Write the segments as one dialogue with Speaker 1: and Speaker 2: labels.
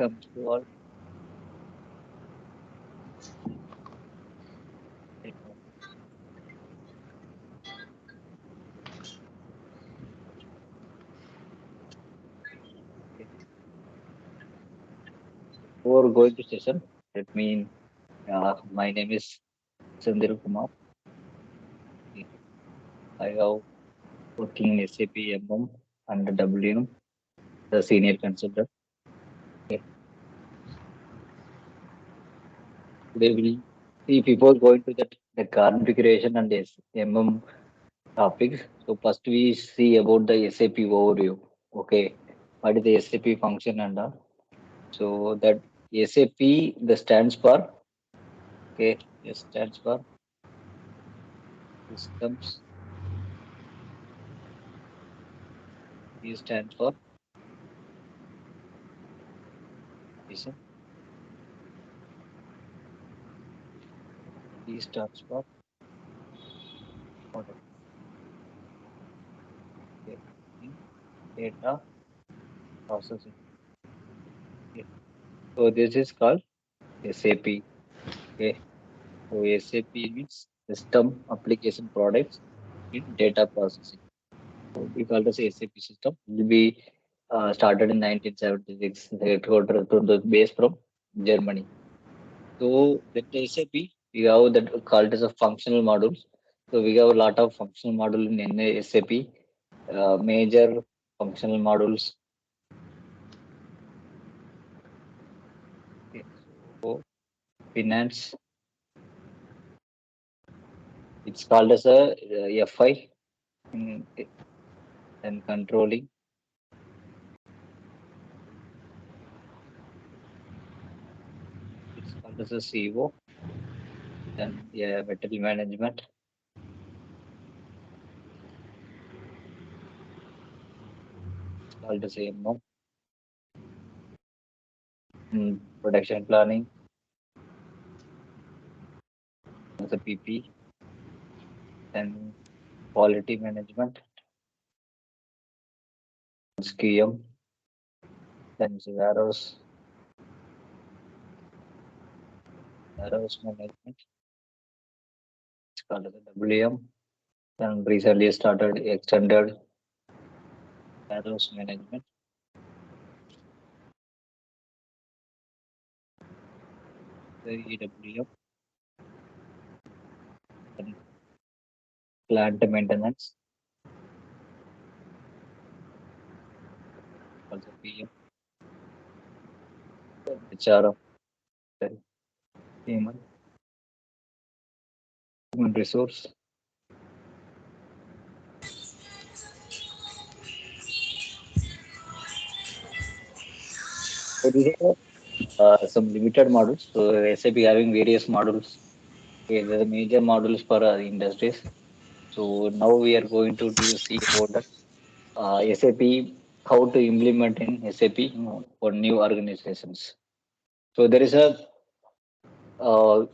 Speaker 1: Welcome to all. Before going to session, let me. My name is Sandhir Kumar. I have working in SAP MM and WM, the senior consultant. Today we'll see before going to the configuration and MM topics. So first we see about the SAP overview. Okay, what is the SAP function and all? So that SAP the stands for stands for systems. P stands for vision. D stands for model. Okay. Data processing. Okay. So this is called SAP. Okay. So SAP means system application products in data processing. So we call this SAP system. It will be started in 1976. Headquartered to the base from Germany. So that SAP we have that called as a functional modules. So we have a lot of functional module in SAP. Major functional modules. Okay. So finance. It's called as a FI and controlling. It's called as a CO. Then material management. It's called as AMO. Production planning. As a PP. Then quality management. SQM. Then warehouse management. It's called as a WM. Then recently started extended warehouse management. The EWM. Then plant maintenance. Also PM. HRM. Then human resource. So these are some limited models. So SAP having various models. Okay, there are major models for industries. So now we are going to see about the SAP, how to implement in SAP for new organizations. So there is a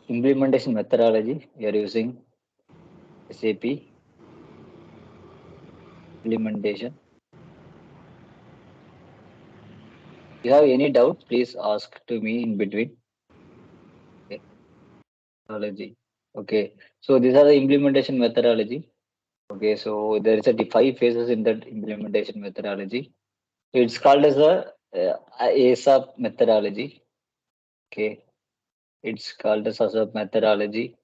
Speaker 1: implementation methodology we are using SAP implementation. If you have any doubt, please ask to me in between. Okay. Methodology. Okay. So these are the implementation methodology. Okay. So there is a 5 phases in that implementation methodology. So it's called as a ASAP methodology. Okay. It's called as ASAP methodology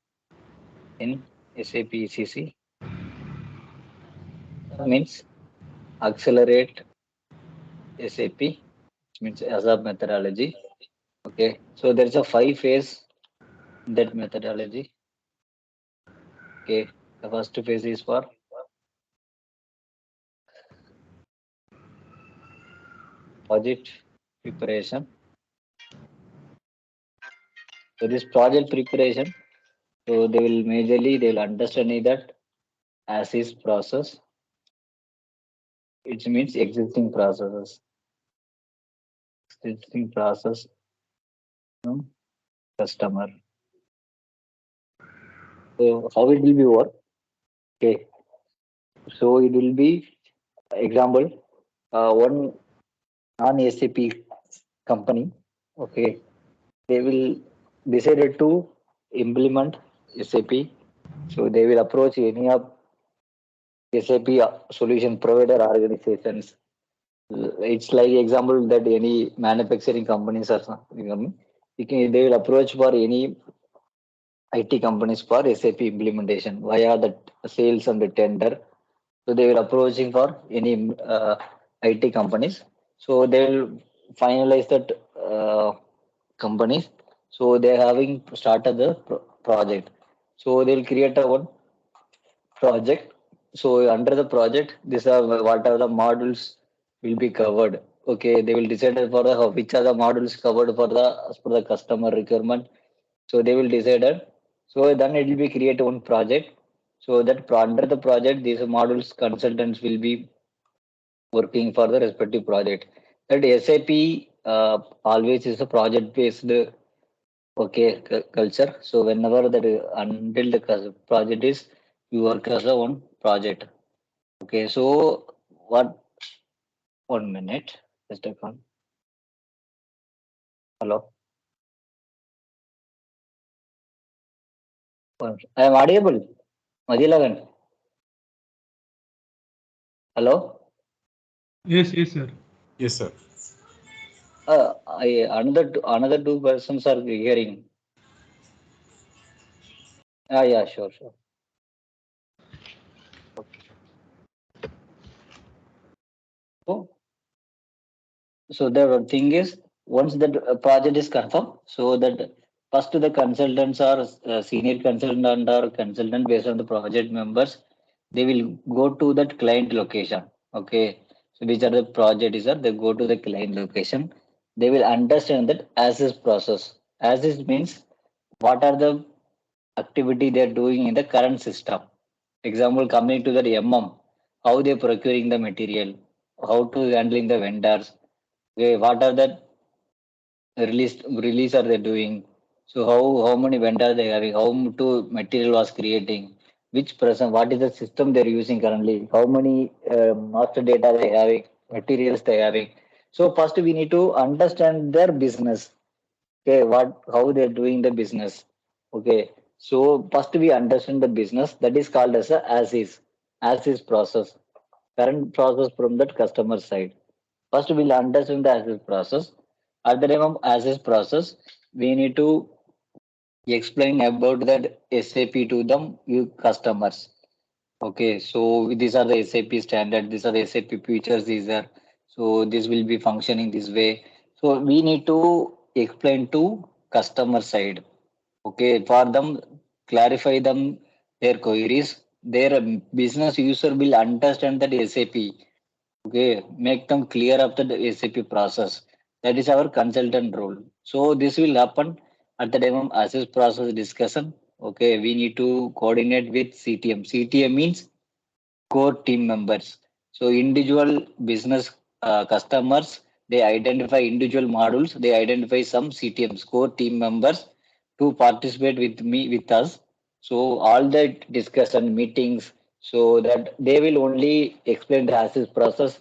Speaker 1: in SAP ECC. That means accelerate SAP, which means ASAP methodology. Okay. So there's a 5 phase in that methodology. Okay. The first phase is for project preparation. So this project preparation, so they will understand that as is process. It means existing processes. Existing process customer. So how it will be work? Okay. So it will be example one non-SAP company. Okay, they will decided to implement SAP. So they will approach any of SAP solution provider organizations. It's like example that any manufacturing companies or something, they will approach for any IT companies for SAP implementation via the sales and the tender. So they will approaching for any IT companies. So they will finalize that companies. So they are having started the project. So they will create a one project. So under the project, these are what are the modules will be covered. Okay, they will decide for the which are the modules covered for the as per the customer requirement. So they will decide it. So then it will be create one project. So that under the project, these modules consultants will be working for the respective project. That SAP always is a project based okay culture. So whenever that until the project is you work as a one project. Okay, so what 1 minute? Just a con. Hello. I am audible. Madilagan. Hello.
Speaker 2: Yes, yes, sir.
Speaker 3: Yes, sir.
Speaker 1: Another two persons are hearing. Yeah, sure, sure. So, so the thing is, once that project is confirmed, so that first the consultants or senior consultant or consultant based on the project members, they will go to that client location. Okay, so which are the project is that they go to the client location. They will understand that as is process. As is means what are the activity they are doing in the current system. Example, coming to the how they procuring the material, how to handling the vendors, okay, what are the release are they doing? So how many vendors they having? How to material was creating? Which person? What is the system they're using currently? How many master data they having? Materials they having? So first we need to understand their business. Okay, what how they're doing the business. Okay, so first we understand the business that is called as a as is process. Current process from that customer side. First, we'll understand the as is process. At the time of as is process, we need to explain about that SAP to them you customers. Okay, so these are the SAP standard. These are the SAP features. These are so this will be functioning this way. So we need to explain to customer side. Okay, for them clarify them their queries. Their business user will understand that SAP. Okay, make them clear of the SAP process. That is our consultant role. So this will happen at the time of assess process discussion. Okay, we need to coordinate with CTM. CTM means core team members. So individual business customers, they identify individual modules. They identify some CTMs, core team members, to participate with me with us. So all the discussion meetings, so that they will only explain the assess process.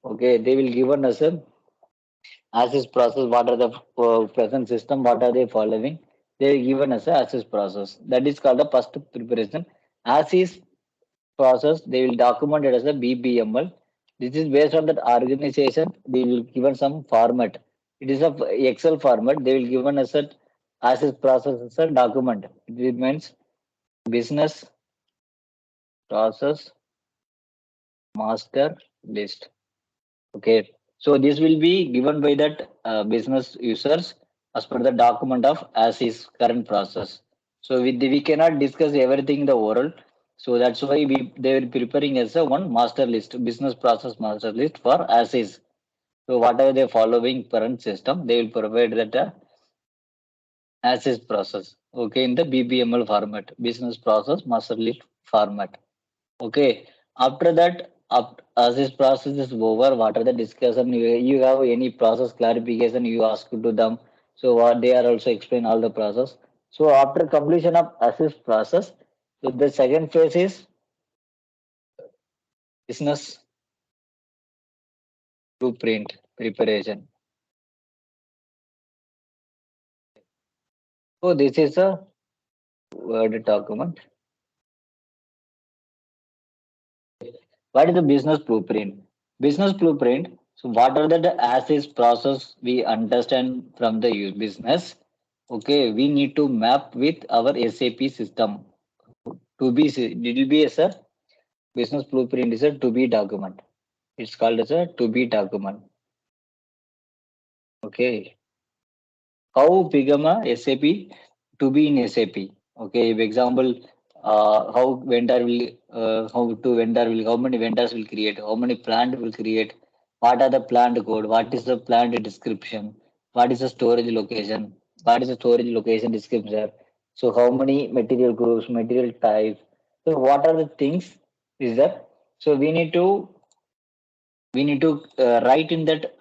Speaker 1: Okay, they will given us a assess process. What are the present system? What are they following? They given us a assess process. That is called the first preparation. As is process, they will document it as a BBML. This is based on that organization. They will given some format. It is a Excel format. They will given us a as a process as a document. It means business process master list. Okay. So this will be given by that business users as per the document of as is current process. So we cannot discuss everything in the oral. So that's why they are preparing as a one master list, business process master list for as is. So whatever they following current system, they will provide that as is process. Okay, in the BBML format, business process master list format. Okay. After that, as this process is over, what are the discussion? You have any process clarification you ask to them. So what they are also explain all the process. So after completion of assist process, so the second phase is business blueprint preparation. So this is a Word document. What is the business blueprint? Business blueprint. So what are the as is process we understand from the business? Okay, we need to map with our SAP system. To be it will be as a business blueprint is a to be document. It's called as a to be document. Okay, how become a SAP to be in SAP. Okay, for example, how many vendors will create, how many plant will create, what are the plant code, what is the plant description, what is the storage location, what is the storage location description. So how many material groups, material types. So what are the things is that? So we need to write in that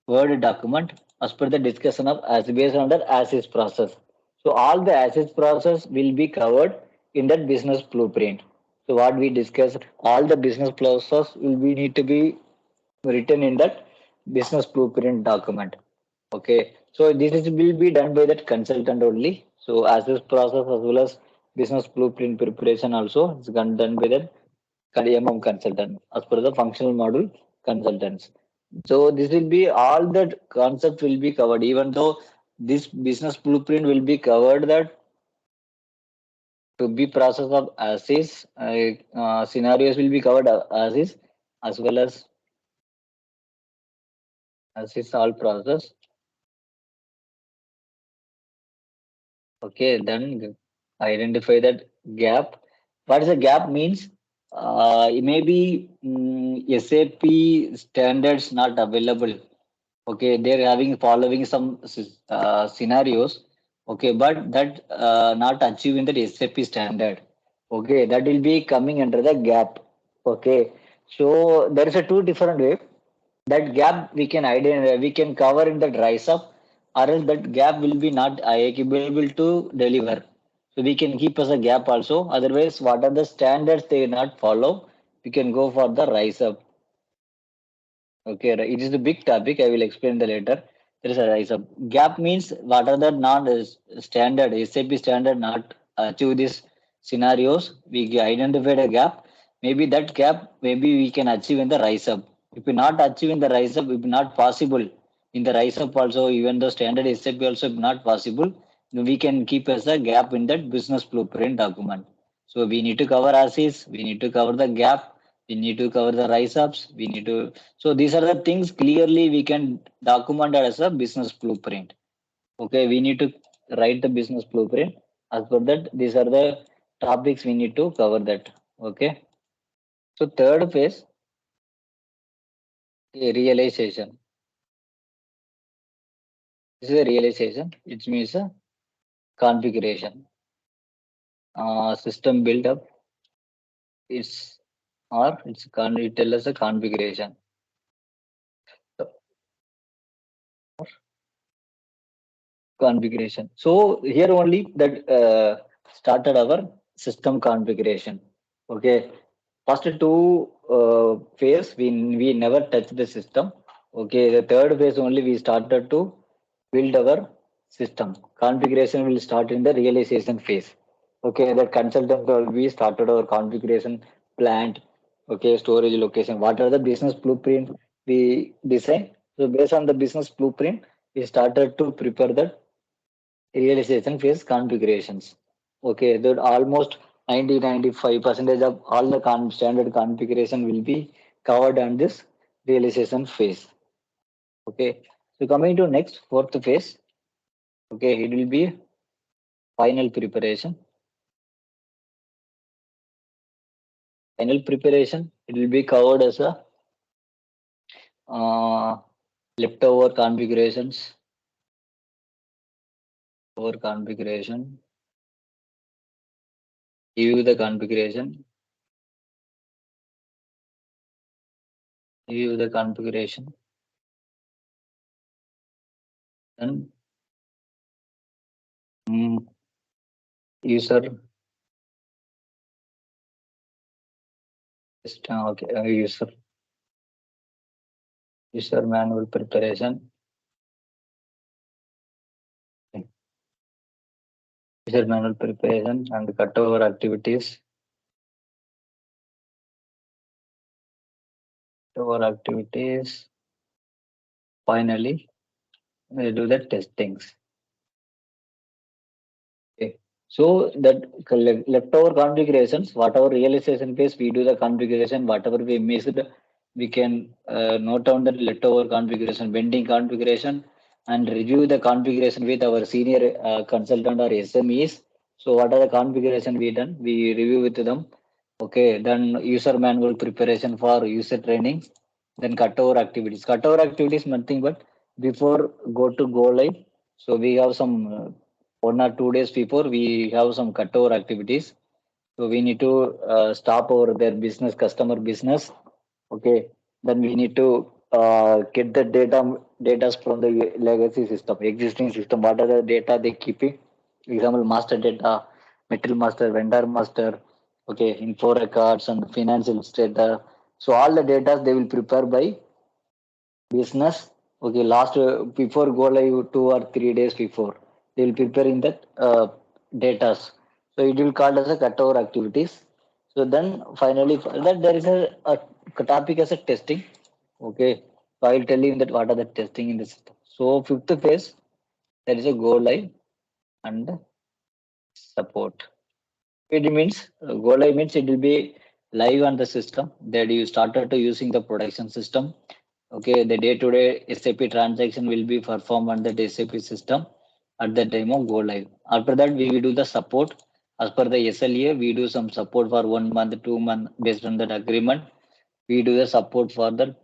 Speaker 1: Word document as per the discussion of as based on that as is process. So all the as is process will be covered in that business blueprint. So what we discussed, all the business process will be need to be written in that business blueprint document. Okay, so this is will be done by that consultant only. So as this process as well as business blueprint preparation also is done by that MM consultant as per the functional module consultants. So this will be all that concept will be covered. Even though this business blueprint will be covered that to be process of as is scenarios will be covered as well as is all process. Okay, then identify that gap. What is a gap means? It may be SAP standards not available. Okay, they're having following some scenarios. Okay, but that not achieving the SAP standard. Okay, that will be coming under the gap. Okay, so there is a two different way. That gap we can identify, we can cover in the rise up, or else that gap will be not able to deliver. So we can keep as a gap also. Otherwise, what are the standards they not follow? We can go for the rise up. Okay, right. It is a big topic. I will explain the later. There is a rise up. Gap means what are the non standard SAP standard not achieve these scenarios. We identified a gap. Maybe that gap maybe we can achieve in the rise up. If we not achieve in the rise up, if not possible in the rise up also, even the standard SAP also if not possible, we can keep as a gap in that business blueprint document. So we need to cover as is. We need to cover the gap, we need to cover the rise ups, we need to, so these are the things clearly we can document it as a business blueprint. Okay, we need to write the business blueprint. As per that, these are the topics we need to cover that. Okay. So third phase, realization. This is a realization. It means a configuration. System build up. It's it tells us a configuration. So, configuration. So here only that started our system configuration. Okay, first two phase we never touched the system. Okay, the third phase only we started to build our system. Configuration will start in the realization phase. Okay, the consultant will we started our configuration plant. Okay, storage location. What are the business blueprint we design? So based on the business blueprint, we started to prepare the realization phase configurations. Okay, that almost 90-95 percentage of all the standard configuration will be covered on this realization phase. Okay, so coming to next fourth phase. Okay, it will be final preparation. Final preparation. It will be covered as a uh, leftover configurations, over configuration, review the configuration, review the configuration, and mm, user okay, user manual preparation. user manual preparation and cutover activities. Cutover activities. Finally, we do the testings. Okay. So that leftover configurations, whatever realization phase we do the configuration, whatever we missed, we can note down the leftover configuration, pending configuration, and review the configuration with our senior consultant or SMEs. So what are the configuration we done? We review with them. Okay. Then user manual preparation for user training. Then cutover activities. Cutover activities nothing but before go live. So we have some 1 or 2 days before we have some cutover activities. So we need to stop over their business, customer business. Okay. Then we need to get the data from the legacy system, existing system. What are the data they keeping? Example, master data, material master, vendor master. Okay, info records and financial data. So all the data they will prepare by business. Okay, last before go live 2 or 3 days before they will prepare in that data. So it will called as a cutover activities. So then finally for that there is a topic as a testing. Okay, so I will tell you that what are the testing in the system. So fifth phase there is a go live and support. It means go live means it will be live on the system that you started to using the production system. Okay, the day-to-day SAP transaction will be performed on the SAP system at the time of go live. After that, we will do the support. As per the SLA, we do some support for 1 month, 2 month based on that agreement. We do the support for the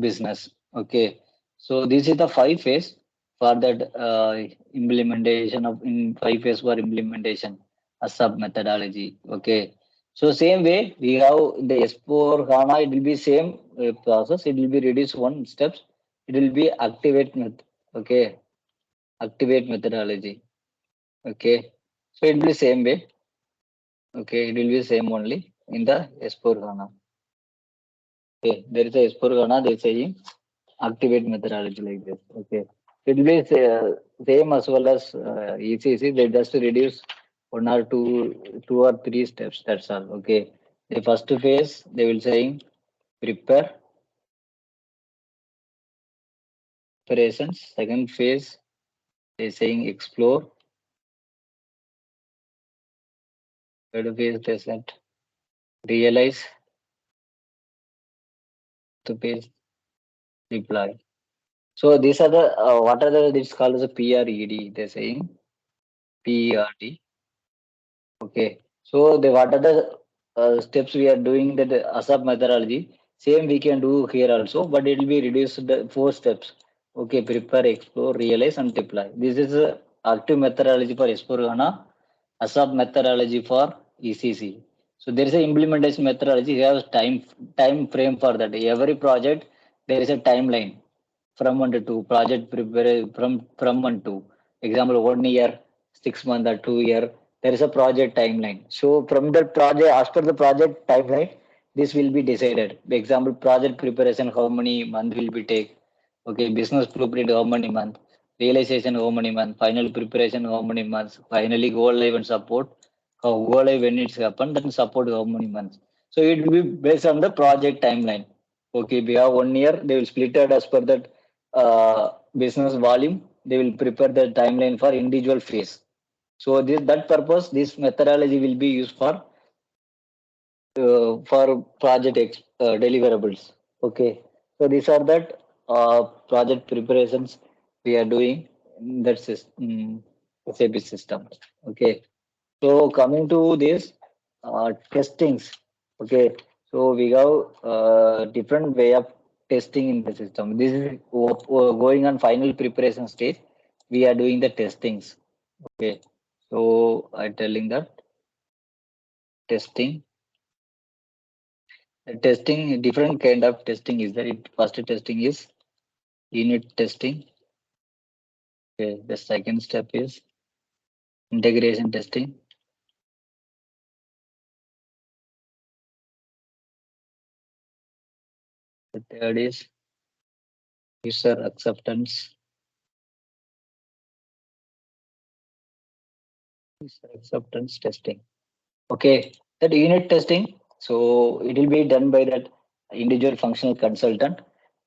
Speaker 1: business. Okay, so this is the 5 phase for that implementation of in 5 phase for implementation a sub methodology. Okay, so same way we have the S4 HANA. It will be same process. It will be reduced one steps. It will be activate method. Okay, activate methodology. Okay, so it will be same way. Okay, it will be same only in the S4 HANA. Okay, there is a S4 HANA. They saying activate methodology like this. Okay. It will be same as well as ECC. They just reduce 1 or 2 or 3 steps. That's all. Okay. The first phase they will saying prepare preparations. Second phase they saying explore. Third phase they said realize. The phase deploy. So these are the what are the this called as a PRED. They're saying PERD. Okay. So the what are the steps we are doing that ASAP methodology? Same we can do here also, but it will be reduced the 4 steps. Okay, prepare, explore, realize, and deploy. This is a active methodology for S4HANA, ASAP methodology for ECC. So there is a implementation methodology. You have time frame for that. Every project there is a timeline from 1 to 2 project prepare from 1 to example 1 year 6 month or 2 year there is a project timeline. So from the project as per the project timeline this will be decided. Example project preparation how many month will be take. Okay, business blueprint how many month, realization how many month, final preparation how many months, finally go live and support how go live when it's happened, then support how many months. So it will be based on the project timeline. Okay, we have 1 year, they will split it as per that business volume. They will prepare the timeline for individual phase. So this that purpose, this methodology will be used for project deliverables. Okay, so these are that project preparations we are doing in that system, SAP system. Okay, so coming to this testings. Okay, so we have different way of testing in the system. This is going on final preparation stage. We are doing the testings. Okay, so I telling that testing. Testing, different kind of testing is there. First testing is unit testing. Okay, the second step is integration testing. The third is user acceptance. User acceptance testing. Okay, that unit testing. So it will be done by that individual functional consultant.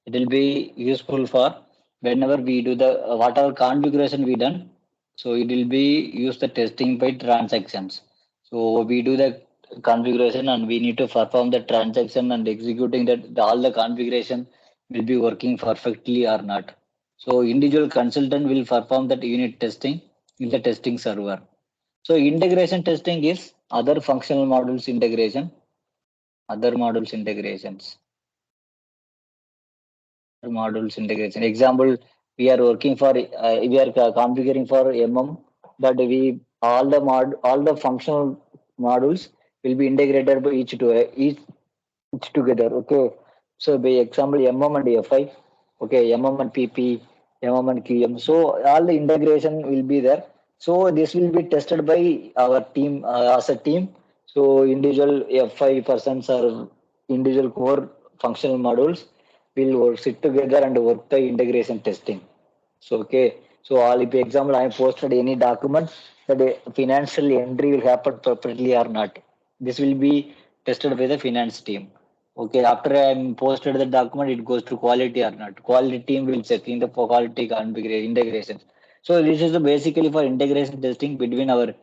Speaker 1: It will be useful for whenever we do the whatever configuration we done. So it will be use the testing by transactions. So we do the configuration and we need to perform the transaction and executing that all the configuration will be working perfectly or not. So individual consultant will perform that unit testing in the testing server. So integration testing is other functional modules integration, other modules integrations, modules integration. Example, we are working for, we are configuring for but we all the functional modules will be integrated by each it's together. Okay. So by example, MM and FI. Okay, MM and PP, MM and QM. So all the integration will be there. So this will be tested by our team as a team. So individual FI persons or individual core functional modules will sit together and work the integration testing. So okay, so all if example I posted any document that a financial entry will happen perfectly or not. This will be tested by the finance team. Okay, after I posted the document, it goes to quality or not. Quality team will check in the quality configuration integration. So this is the basically for integration testing between our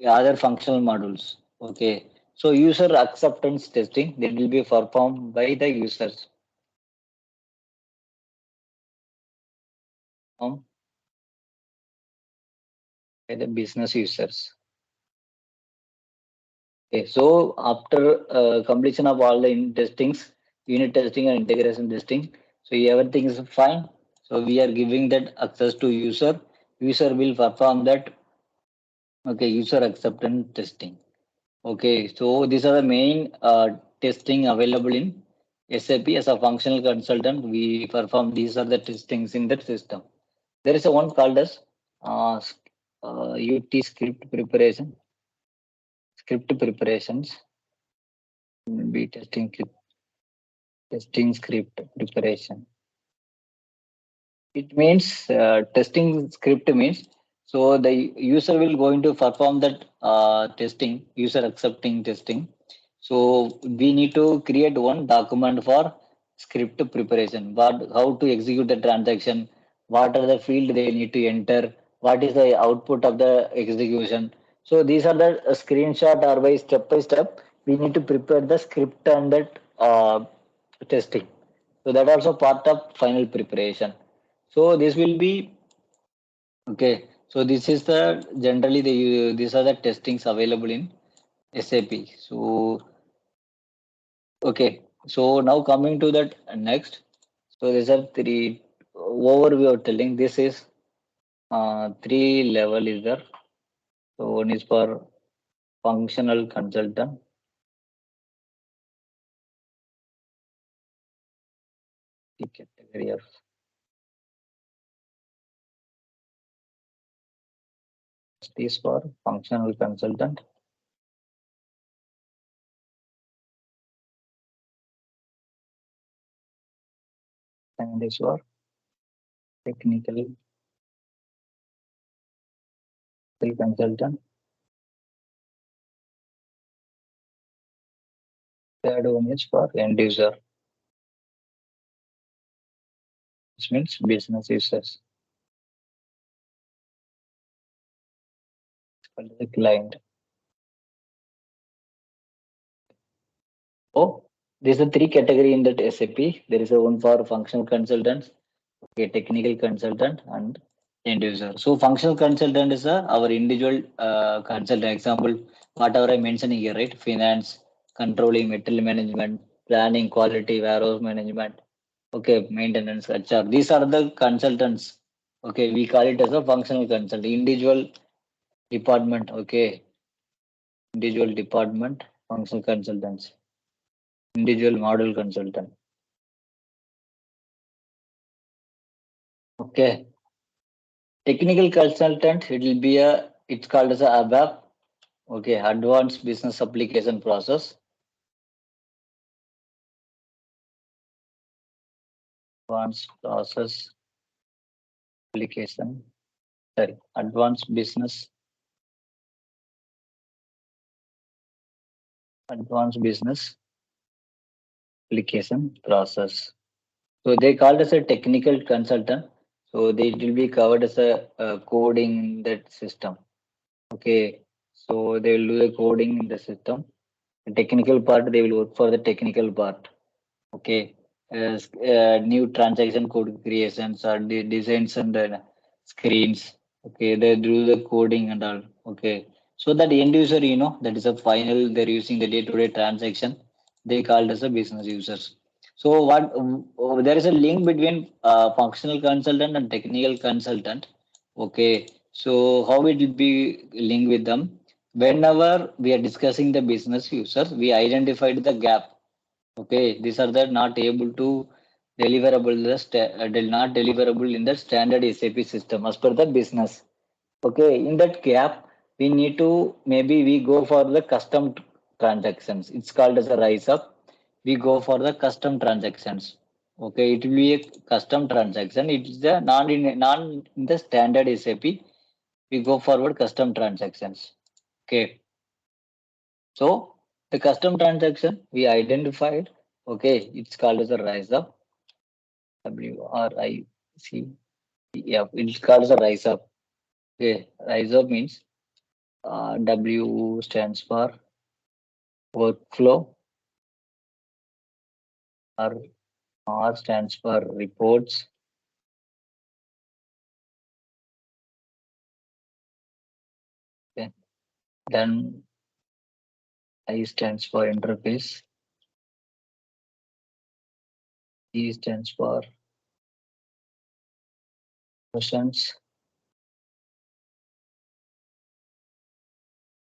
Speaker 1: other functional modules. Okay, so user acceptance testing that will be performed by the users, by the business users. Okay, so after completion of all the testings, unit testing and integration testing, so everything is fine. So we are giving that access to user. User will perform that. Okay, user acceptance testing. Okay, so these are the main testing available in SAP as a functional consultant. We perform these are the testings in that system. There is a one called as UT script preparation. Script preparations will be testing script preparation. It means testing script means so the user will going to perform that testing, user accepting testing. So we need to create one document for script preparation. What how to execute the transaction, what are the field they need to enter, what is the output of the execution. So these are the screenshot or by step. We need to prepare the script and that testing. So that also part of final preparation. So this will be okay. So this is the generally these are the testings available in SAP. So okay. So now coming to that next. So these are three overview of telling. This is three level is there. So one is for functional consultant, the category of this for functional consultant, and this for technical consultant. Third one is for end user, which means business users, called the client. Oh, there's a three category in that SAP. There is a one for functional consultants, a technical consultant, and end user. So functional consultant is our individual consultant. Example, whatever I mentioned here, right? Finance, controlling, material management, planning, quality, warehouse management. Okay, maintenance, HR. These are the consultants. Okay, we call it as a functional consultant. Individual department. Okay, individual department, functional consultants, individual model consultant. Okay. Technical consultant, it will be it's called as a ABAP. Okay. Advanced Business Application Process. Advanced Process Application. Sorry. Advanced Business advanced business application process. So they called as a technical consultant. So they will be covered as a coding that system. Okay. So they will do the coding in the system. The technical part, they will work for the technical part. Okay. New transaction code creations or designs and screens. Okay. They do the coding and all. Okay. So that end user, that is a final, they're using the day-to-day transaction. They called as a business users. So there is a link between functional consultant and technical consultant. Okay. So how it will be linked with them? Whenever we are discussing the business users, we identified the gap. Okay, these are the not able to deliverable not deliverable in the standard SAP system as per the business. Okay, in that gap, we need to maybe we go for the custom transactions. It's called as a rise up. We go for the custom transactions. Okay, it will be a custom transaction. It is the non in the standard SAP. We go forward custom transactions. Okay, so the custom transaction we identified. Okay, it's called as a rise up. WRIC. Yeah, it's called as a rise up. Okay, rise up means W stands for workflow, R, R stands for reports, okay. Then I stands for interface, E stands for functions,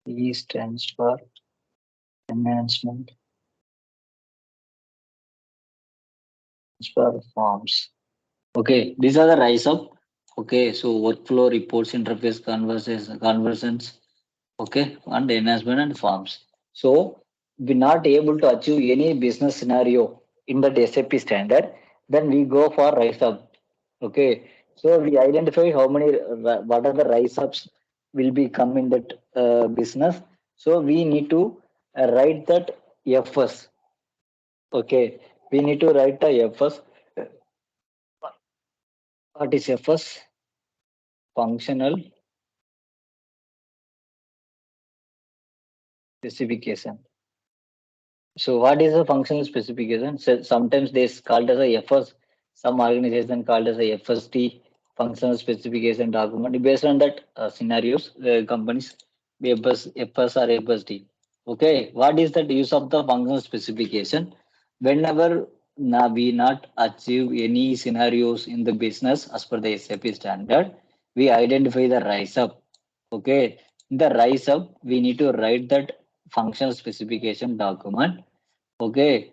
Speaker 1: E stands for enhancement, stands for forms. Okay, these are the rise up. Okay, so workflow, reports, interface, conversions, okay, and enhancement and forms. So we're not able to achieve any business scenario in the SAP standard, then we go for rise up. Okay, so we identify how many, what are the rise ups will be come in that business. So we need to write that FS. Okay, we need to write the FS. What is FS? Functional specification. So what is a functional specification? So sometimes they called as a FS, some organization called as a FST, functional specification document. Based on that scenarios, companies FS or FST. Okay, what is the use of the functional specification? Whenever we not achieve any scenarios in the business as per the SAP standard, we identify the rise up. Okay, in the rise up, we need to write that functional specification document. Okay,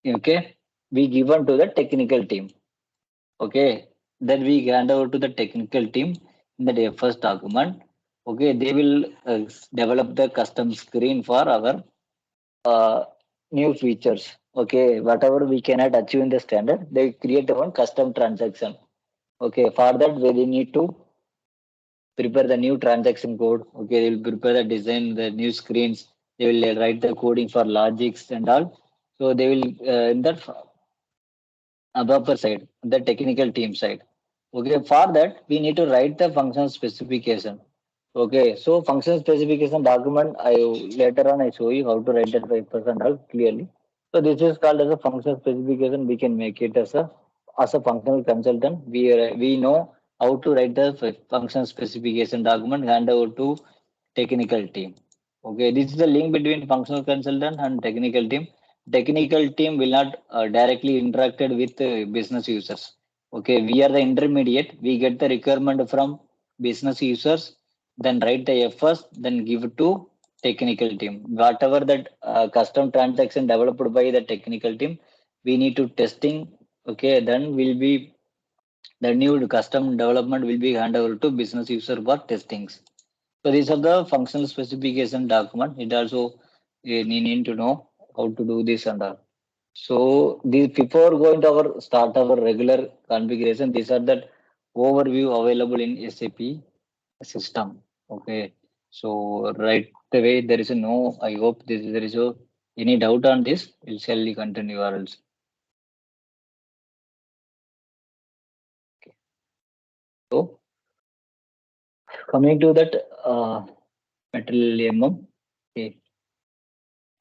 Speaker 1: okay, we given to the technical team. Okay, then we hand over to the technical team in the first document. Okay, they will develop the custom screen for our uh, new features. Okay, whatever we cannot achieve in the standard, they create one custom transaction. Okay, for that we need to prepare the new transaction code. Okay, they will prepare the design, the new screens. They will write the coding for logics and all. So they will in that upper side, the technical team side. Okay, for that we need to write the function specification. Okay, so function specification document, I later on I show you how to write that 5% all clearly. So this is called as a function specification. We can make it as a functional consultant. We know how to write the function specification document hand over to technical team. Okay, this is the link between functional consultant and technical team. Technical team will not directly interacted with business users. Okay, we are the intermediate. We get the requirement from business users, then write the FS, then give it to technical team. Whatever that custom transaction developed by the technical team, we need to testing. Okay, then will be the new custom development will be handed over to business user for testings. So these are the functional specification document. It also need to know how to do this and all. So these before going to our start our regular configuration, these are the overview available in SAP system. Okay. So right away there is a no. I hope there is a Any doubt on this? We'll shall we continue or else? So coming to that material okay,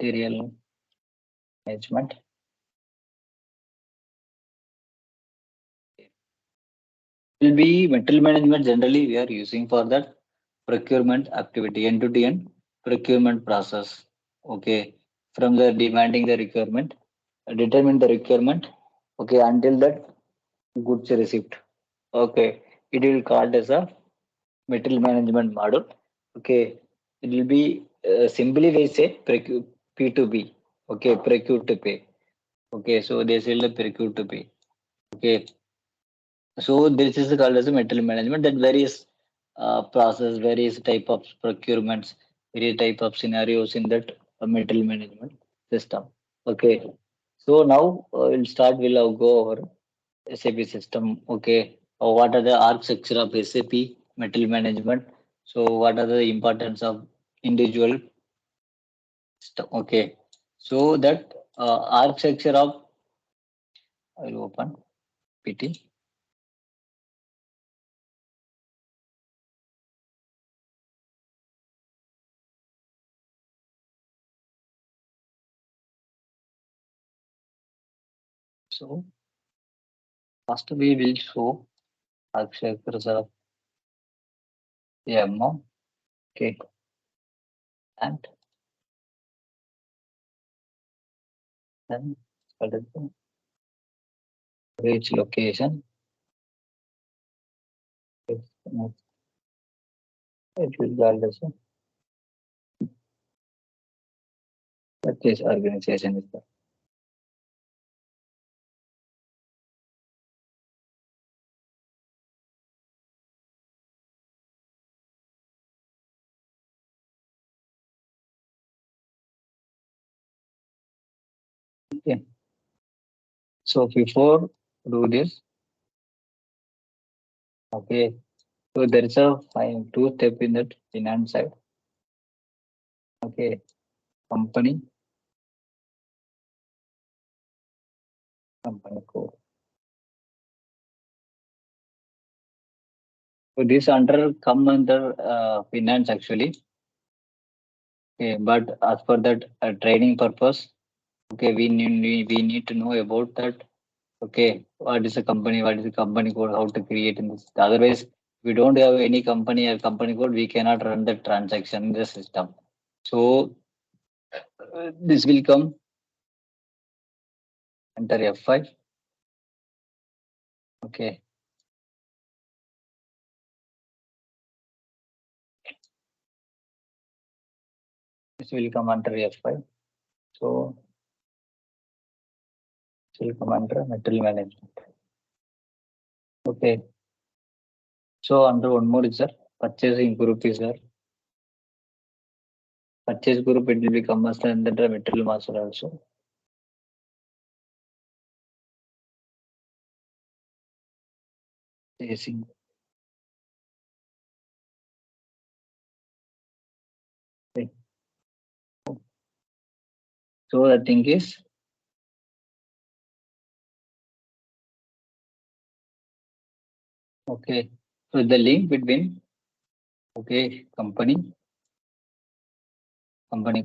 Speaker 1: material management will be material management. Generally, we are using for that procurement activity, end-to-end procurement process. Okay, from the demanding the requirement, determine the requirement. Okay, until that goods receipt. Okay, it will called as a material management model. Okay, it will be simply they say procure P2B. Okay, procure to pay. Okay, so they sell the procure to pay. Okay, so this is called as a material management that various process, various type of procurements, various type of scenarios in that material management system. Okay, so now we'll start. We'll go over SAP system. Okay, what are the architecture of SAP material management? So what are the importance of individual system? Okay, so that architecture of I will open PT. So first we will show architecture of MO. Okay, and then what is the which location? It will be also purchase organization is the okay. So before do this, okay. So there is a fine two step in that finance side. Okay, company, company code. So this under come under finance actually. Okay, but as per that training purpose, okay, we need to know about that. Okay, what is a company? What is the company code? How to create in this? Otherwise, we don't have any company or company code. We cannot run the transaction in the system. So this will come under F5. Okay, this will come under F5. So this will come under material management. Okay. So under one more is there purchasing group is there. Purchase group it will become as under the material master also. Purchasing. Okay. So the thing is okay. So the link between okay company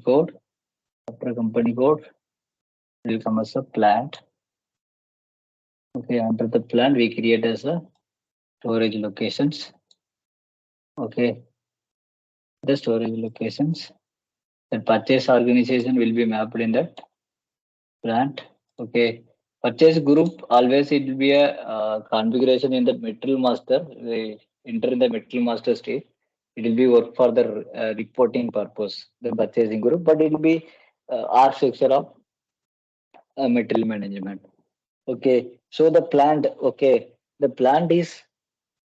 Speaker 1: code after company code will come as a plant. Okay, under the plant we create as a storage locations. Okay, the storage locations. The purchase organization will be mapped in that plant. Okay, purchase group always it will be a configuration in the material master. We enter in the material master state. It will be work for the reporting purpose, the purchasing group, but it will be architecture of material management. Okay, so the plant. Okay, the plant is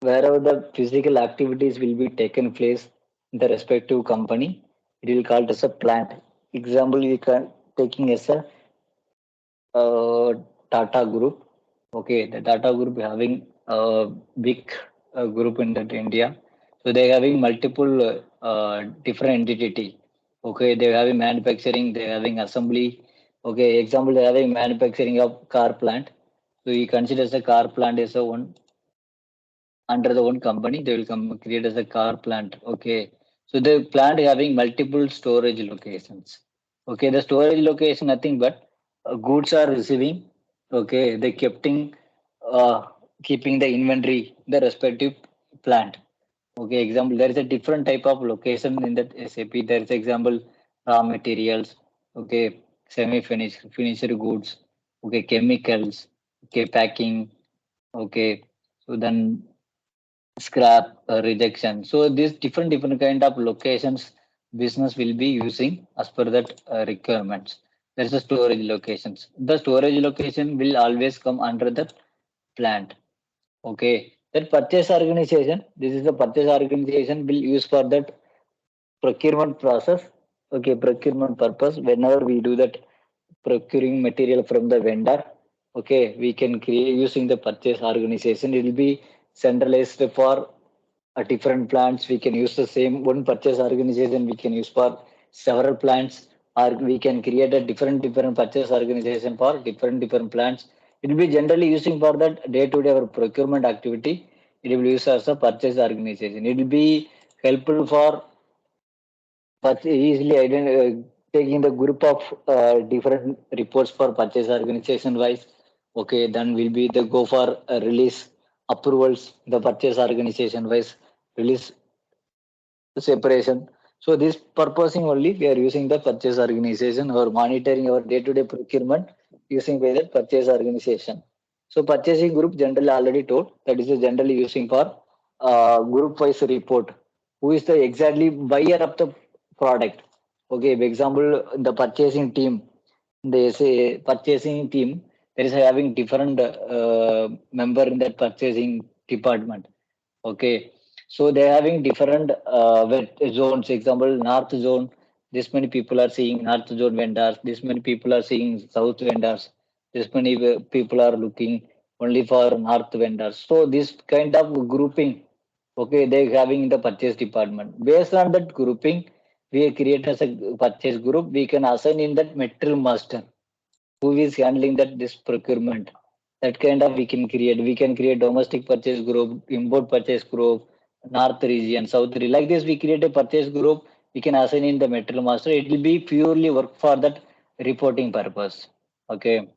Speaker 1: wherever the physical activities will be taken place in the respective company. It will called as a plant. Example, we can taking as a uh, Tata Group. Okay, the Tata Group having a big group in that India. So they having multiple different entity. Okay, they're having manufacturing, they're having assembly. Okay, example, they're having manufacturing of car plant. So he considers the car plant as a one under the one company. They will come create as a car plant. Okay, so the plant having multiple storage locations. Okay, the storage location nothing but goods are receiving. Okay, they uh, keeping the inventory the respective plant. Okay, example, there is a different type of location in that SAP. There is example raw materials, okay, finished goods, okay, chemicals, okay, packing, okay, so then scrap, rejection. So these different kind of locations business will be using as per that requirements. There is a storage locations. The storage location will always come under the plant. Okay, that purchase organization. This is the purchase organization will use for that procurement process. Okay, procurement purpose. Whenever we do that procuring material from the vendor, okay, we can create using the purchase organization. It will be centralized for different plants. We can use the same one purchase organization. We can use for several plants, or we can create a different purchase organization for different plants. It will be generally using for that day to day our procurement activity. It will use as a purchase organization. It will be helpful for easily taking the group of different reports for purchase organization wise. Okay, then will be the go for release approvals, the purchase organization wise release separation. So this purposing only we are using the purchase organization or monitoring our day-to-day procurement using by the purchase organization. So purchasing group generally already told that is generally using for group wise report. Who is the exactly buyer of the product? Okay, for example, the purchasing team, they say purchasing team, there is having different member in that purchasing department. Okay, so they're having different zones. Example, North zone. This many people are seeing North zone vendors. This many people are seeing South vendors. This many people are looking only for North vendors. So this kind of grouping, okay, they're having the purchase department. Based on that grouping, we create as a purchase group. We can assign in that material master who is handling that this procurement. That kind of we can create domestic purchase group, import purchase group, north region, south region. Like this we create a purchase group. We can assign in the material master. It will be purely work for that reporting purpose. Okay,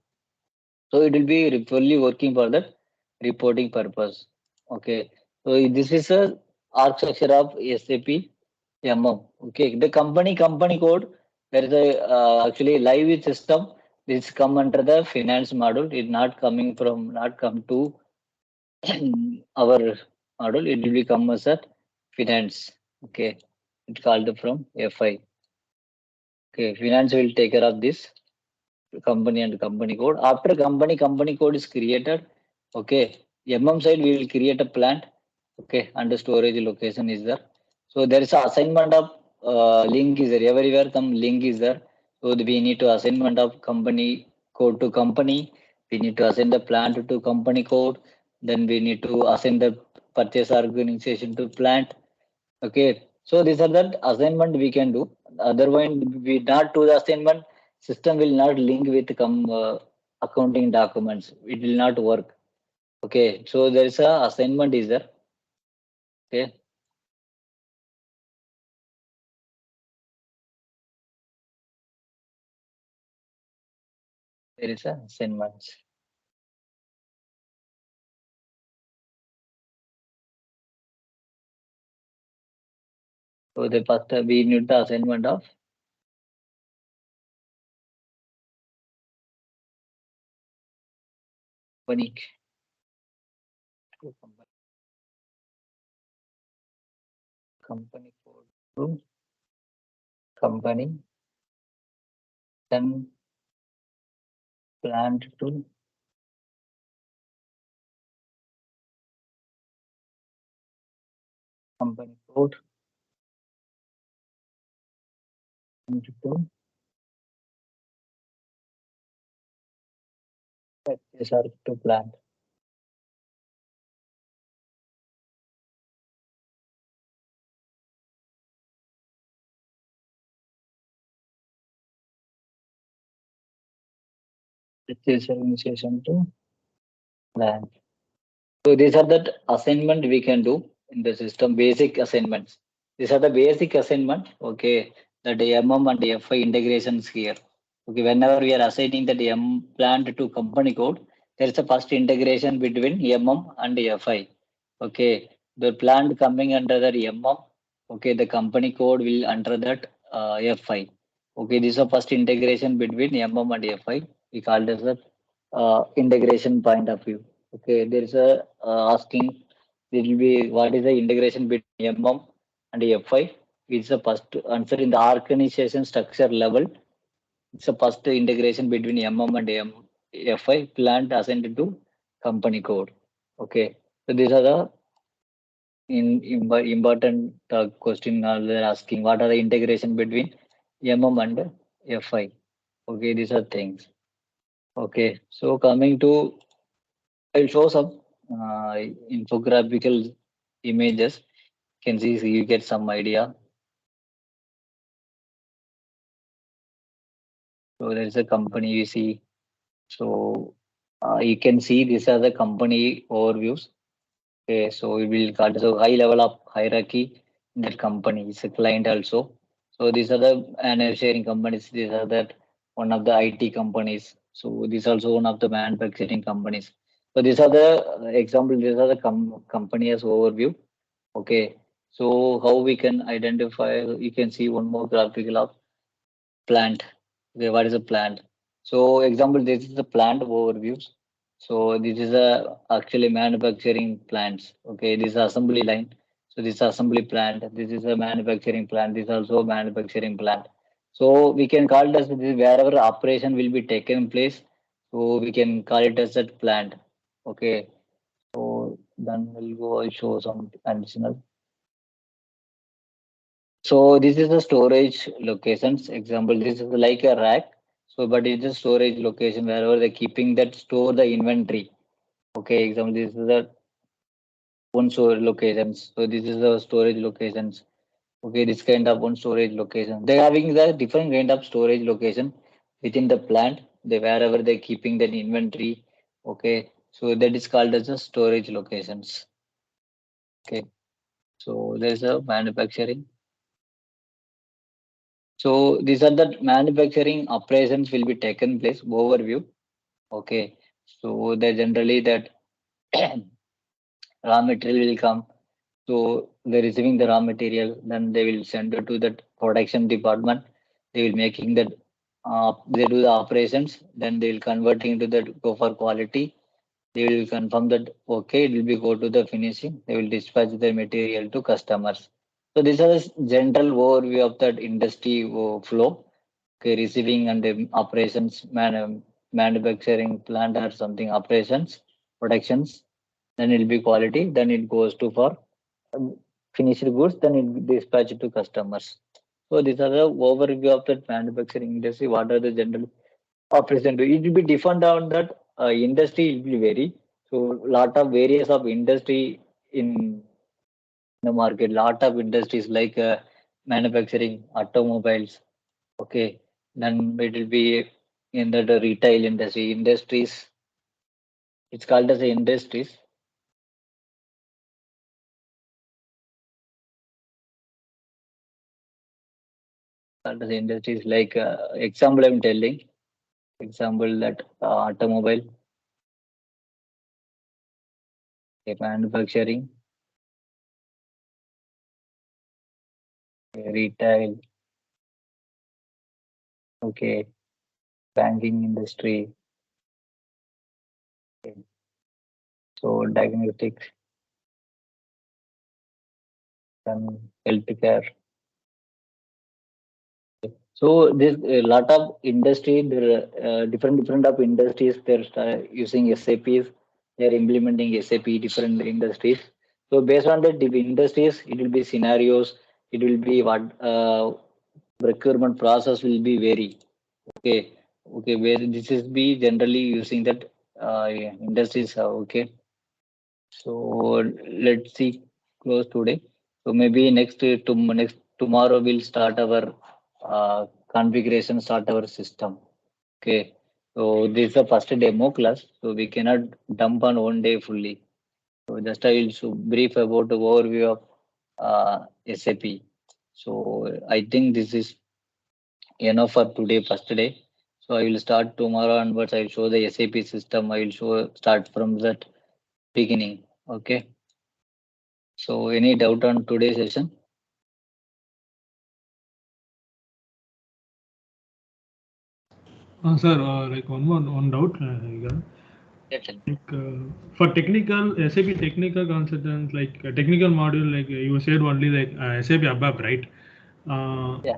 Speaker 1: so it will be fully working for that reporting purpose. Okay, so this is a architecture of SAP MM. Okay, the company code. There is a actually live system. This come under the finance module. It not come to our model. It will become as a finance. Okay, it called from FI. Okay, finance will take care of this company and company code. After company code is created, okay, MM side we will create a plant. Okay, and the storage location is there. So there is a assignment of link is there. Everywhere some link is there. So we need to assignment of company code to company. We need to assign the plant to company code. Then we need to assign the purchase organization to plant. Okay, so these are the assignment we can do. Otherwise, we not do the assignment, system will not link with accounting documents. It will not work. Okay, so there is a assignment is there. Okay, there is a assignment. So the first we need the assignment of company to company code to company, then plant to company code and to purchase or to plant. Purchase initiation to plan. So these are the assignment we can do in the system, basic assignments. These are the basic assignment. Okay, that the MM and the FI integrations here. Okay, whenever we are assigning the M plant to company code, there is a first integration between MM and the FI. Okay, the plant coming under the MM. Okay, the company code will under that FI. Okay, this is the first integration between MM and FI. We call this a integration point of view. Okay, there is a asking there will be what is the integration between MM and FI. It's the first answer in the organization structure level. It's the first integration between MM and FI plant assigned to company code. Okay, so these are the important question they're asking. What are the integration between MM and FI? Okay, these are things. Okay, so coming to I'll show some infographical images. Can see so you get some idea. So there is a company you see. So you can see these are the company overviews. Okay, so we will call it a high level of hierarchy in that company. It's a client also. So these are the and sharing companies. These are that one of the IT companies. So this also one of the manufacturing companies. So these are the example. These are the companies overview. Okay. So how we can identify? You can see one more graphical of plant. Okay, what is a plant? So example, this is the plant overviews. So this is a actually manufacturing plants. Okay, this is assembly line. So this is assembly plant. This is a manufacturing plant. This is also a manufacturing plant. So we can call it as this wherever operation will be taken place. So we can call it as that plant. Okay. So then we'll go and show some additional. So this is the storage locations. Example, this is like a rack. So, but it's a storage location wherever they're keeping that store the inventory. Okay, example, this is the one storage locations. So this is the storage locations. Okay, this kind of one storage location. They're having the different kind of storage location within the plant. They wherever they're keeping that inventory. Okay, so that is called as a storage locations. Okay, so there's a manufacturing. So these are the manufacturing operations will be taken place overview. Okay. So they generally that raw material will come. So they're receiving the raw material, then they will send it to the production department. They will making that they do the operations, then they will converting to that go for quality. They will confirm that okay, it will be go to the finishing. They will dispatch the material to customers. So this is a general overview of that industry flow. Okay, receiving and operations, manufacturing plant or something operations, productions. Then it will be quality. Then it goes to for um, finished goods. Then it dispatched to customers. So these are the overview of that manufacturing industry. What are the general operations? It will be different on that industry. It will vary. So lot of various of industry in the market. Lot of industries like manufacturing, automobiles. Okay, then it will be in the retail industry. Industries, it's called as the industries. Called as industries like example I'm telling. Example that automobile, okay, manufacturing, okay, retail, okay, banking industry, okay, so diagnostics, and healthcare. So there's a lot of industry. There are different of industries. They're using SAPs. They're implementing SAP different industries. So based on the industries, it will be scenarios. It will be what procurement process will be vary. Okay, okay. Where this is be generally using that industries. Okay. So let's see close today. So maybe next tomorrow we'll start our configuration, start our system. Okay. So this is the first demo class. So we cannot dump on one day fully. So just I will brief about the overview of SAP. So I think this is enough for today, first day. So I will start tomorrow onwards. I will show the SAP system. I will show start from that beginning. Okay. So any doubt on today's session?
Speaker 2: Sir, like one doubt I got.
Speaker 1: Yeah, tell me.
Speaker 2: Like for technical SAP technical consultant, like technical module, like you said only like SAP ABAP, right? Uh,
Speaker 1: Yeah.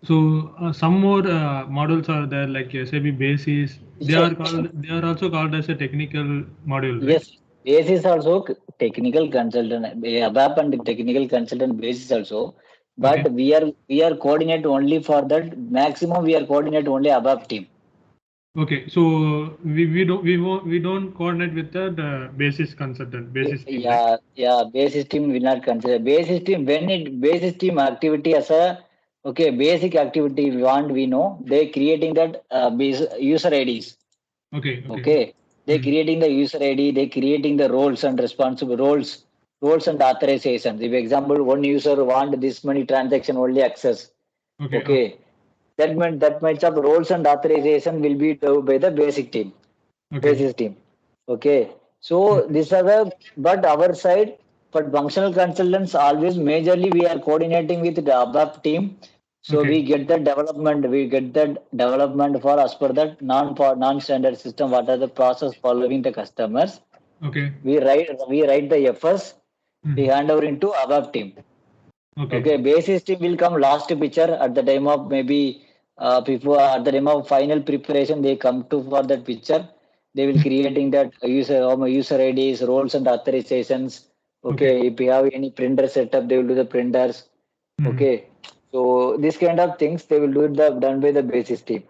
Speaker 2: so some more modules are there like SAP Basis.
Speaker 1: Sure.
Speaker 2: They are also called as a technical module, right?
Speaker 1: Yes. Base is also technical consultant. ABAP and technical consultant base is also.
Speaker 2: Okay.
Speaker 1: But we are coordinate only for that. Maximum we are coordinate only ABAP team.
Speaker 2: Okay. So we don't coordinate with the basis consultant, basis team, right?
Speaker 1: Yeah. Basis team will not consider basis team when it basis team activity as a okay basic activity we want we know they creating that base user IDs.
Speaker 2: Okay. Okay.
Speaker 1: Okay, they
Speaker 2: Hmm.
Speaker 1: creating the user ID, they creating the roles and responsible roles and authorizations. If example one user want this many transaction only access,
Speaker 2: Okay.
Speaker 1: okay, that much of roles and authorization will be done by the basic team,
Speaker 2: Okay.
Speaker 1: basis team. Okay,
Speaker 2: Hmm.
Speaker 1: so these are the but our side, but functional consultants always majorly we are coordinating with the above team. So
Speaker 2: Okay.
Speaker 1: we get that development for as per that non-standard system. What are the process following the customers?
Speaker 2: Okay.
Speaker 1: We write the FS. We
Speaker 2: Hmm.
Speaker 1: hand over into above team.
Speaker 2: Okay.
Speaker 1: Okay, basis team will come last picture at the time of maybe before at the time of final preparation they come to for that picture. They will
Speaker 2: Hmm.
Speaker 1: creating that user IDs, roles and authorizations.
Speaker 2: Okay.
Speaker 1: Okay, if you have any printer setup, they will do the printers.
Speaker 2: Hmm.
Speaker 1: Okay, so this kind of things they will do it done by the basis team.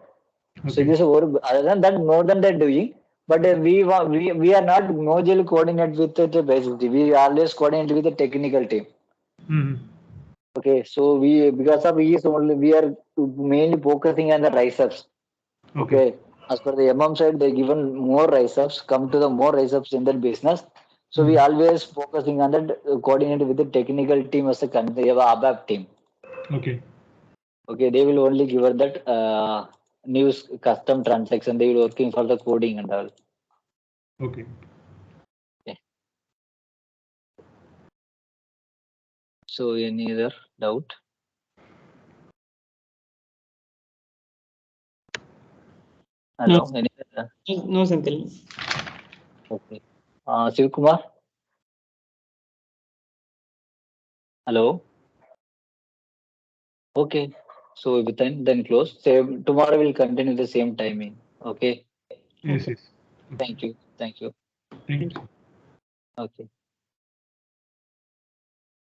Speaker 1: So
Speaker 2: Okay.
Speaker 1: this is work other than that more than they're doing. But we are not majorly coordinate with the basis team. We always coordinate with the technical team.
Speaker 2: Hmm.
Speaker 1: Okay, so we because of we is only we are mainly focusing on the rise ups.
Speaker 2: Okay.
Speaker 1: Okay, as per the MM side, they given more rise ups. Come to the more rise ups in that business. So we
Speaker 2: Hmm.
Speaker 1: always focusing on that coordinate with the technical team as a country, ABAP team.
Speaker 2: Okay.
Speaker 1: Okay, they will only give her that news custom transaction. They will working for the coding and all.
Speaker 2: Okay.
Speaker 1: Okay. So any other doubt?
Speaker 3: No,
Speaker 1: Hello. Any other?
Speaker 3: no, Senthil.
Speaker 1: Okay. Shiv Kumar. Hello. Okay. So then close. Same tomorrow we'll continue the same timing. Okay.
Speaker 2: Yes.
Speaker 3: Okay.
Speaker 2: Yes. Okay.
Speaker 1: Thank you. Thank you.
Speaker 2: Thank
Speaker 3: Thank
Speaker 2: you.
Speaker 3: you.
Speaker 1: Okay.